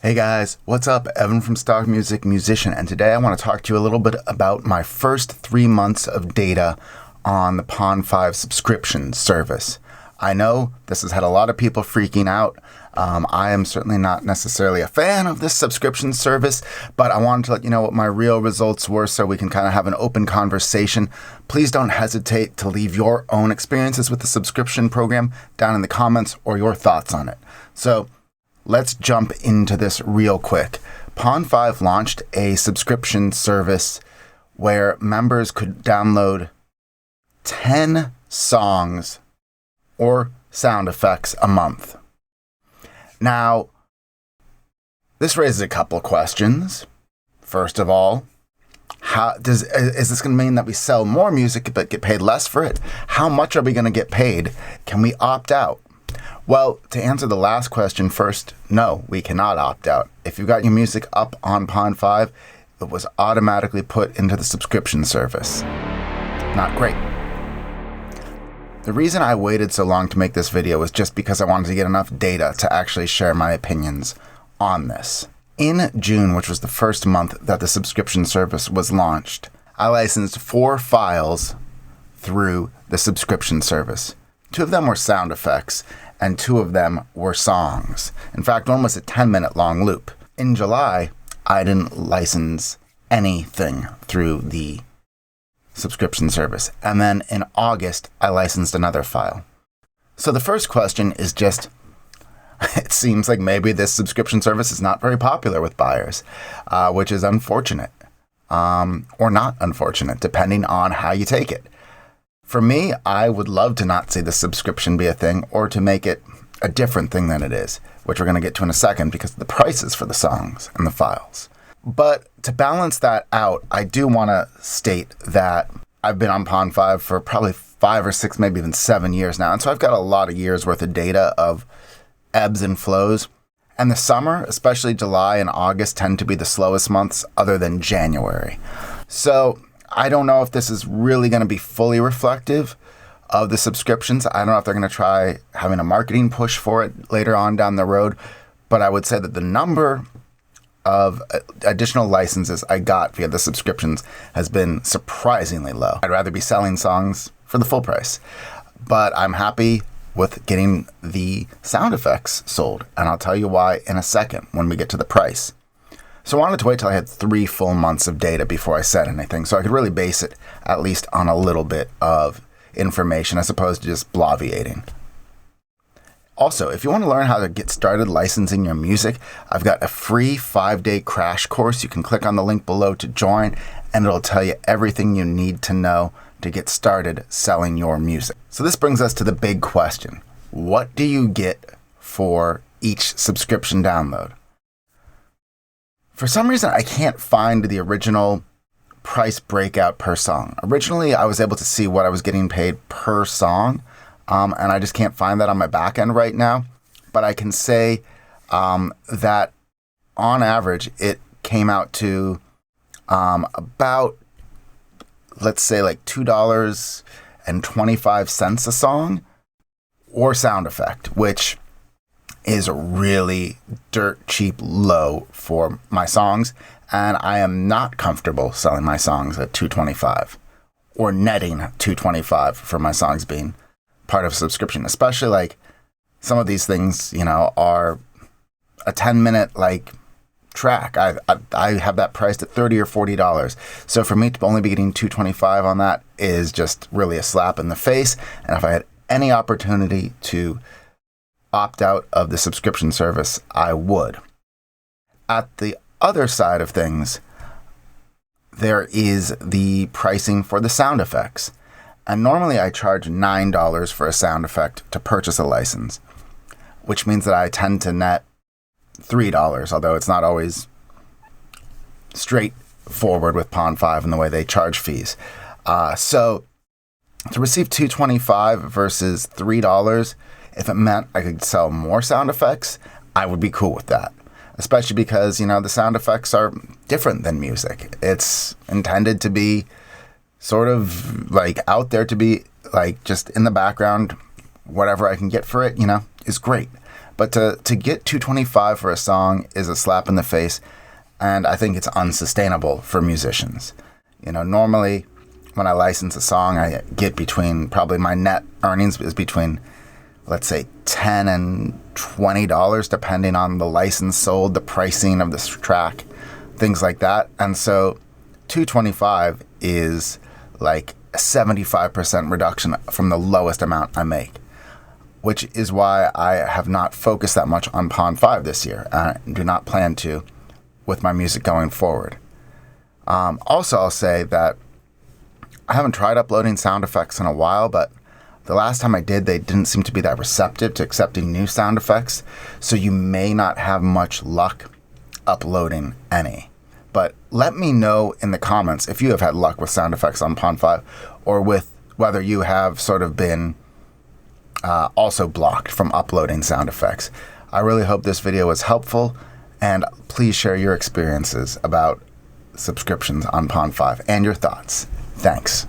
Hey guys, what's up? Evan from Stock Music Musician, and today I want to talk to you a little bit about my first 3 months of data on the Pond5 subscription service. I know this has had a lot of people freaking out. I am certainly not necessarily a fan of this subscription service, but I wanted to let you know what my real results were so we can kind of have an open conversation. Please don't hesitate to leave your own experiences with the subscription program down in the comments or your thoughts on it. So let's jump into this real quick. Pond5 launched a subscription service where members could download 10 songs or sound effects a month. Now, this raises a couple of questions. First of all, is this going to mean that we sell more music but get paid less for it? How much are we going to get paid? Can we opt out? Well, to answer the last question first, no, we cannot opt out. If you've got your music up on Pond5, it was automatically put into the subscription service. Not great. The reason I waited so long to make this video was just because I wanted to get enough data to actually share my opinions on this. In June, which was the first month that the subscription service was launched, I licensed 4 files through the subscription service. 2 of them were sound effects, and 2 of them were songs. In fact, one was a 10-minute long loop. In July, I didn't license anything through the subscription service. And then in August, I licensed another file. So the first question is just, it seems like maybe this subscription service is not very popular with buyers, which is unfortunate, or not unfortunate, depending on how you take it. For me, I would love to not see the subscription be a thing or to make it a different thing than it is, which we're going to get to in a second because of the prices for the songs and the files. But to balance that out, I do want to state that I've been on Pond5 for probably 5 or 6, maybe even 7 years now. And so I've got a lot of years worth of data of ebbs and flows. And the summer, especially July and August, tend to be the slowest months other than January. So I don't know if this is really going to be fully reflective of the subscriptions. I don't know if they're going to try having a marketing push for it later on down the road. But I would say that the number of additional licenses I got via the subscriptions has been surprisingly low. I'd rather be selling songs for the full price. But I'm happy with getting the sound effects sold. And I'll tell you why in a second when we get to the price. So I wanted to wait till I had 3 full months of data before I said anything, so I could really base it at least on a little bit of information as opposed to just bloviating. Also, if you want to learn how to get started licensing your music, I've got a free 5-day crash course. You can click on the link below to join, and it'll tell you everything you need to know to get started selling your music. So this brings us to the big question. What do you get for each subscription download? For some reason, I can't find the original price breakout per song. Originally, I was able to see what I was getting paid per song, and I just can't find that on my back end right now. But I can say that on average, it came out to about, let's say, like $2.25 a song or sound effect, which is really dirt cheap low for my songs, and I am not comfortable selling my songs at $2.25 or netting $2.25 for my songs being part of a subscription, especially like some of these things, are a 10-minute track. I have that priced at $30 or $40. So for me to only be getting $2.25 on that is just really a slap in the face. And if I had any opportunity to opt out of the subscription service, I would. At the other side of things, there is the pricing for the sound effects. And normally I charge $9 for a sound effect to purchase a license, which means that I tend to net $3, although it's not always straightforward with Pond5 and the way they charge fees. So to receive $2.25 versus $3, if it meant I could sell more sound effects, I would be cool with that. Especially because, the sound effects are different than music. It's intended to be sort of out there to be just in the background. Whatever I can get for it, is great. But to get $2.25 for a song is a slap in the face, and I think it's unsustainable for musicians. Normally when I license a song, I get probably my net earnings is between, let's say, $10 and $20, depending on the license sold, the pricing of this track, things like that. And so $2.25 is like a 75% reduction from the lowest amount I make, which is why I have not focused that much on Pond 5 this year. I do not plan to with my music going forward. Also, I'll say that I haven't tried uploading sound effects in a while, but the last time I did, they didn't seem to be that receptive to accepting new sound effects, so you may not have much luck uploading any. But let me know in the comments if you have had luck with sound effects on Pond 5, or with whether you have sort of been also blocked from uploading sound effects. I really hope this video was helpful, and please share your experiences about subscriptions on Pond 5 and your thoughts. Thanks.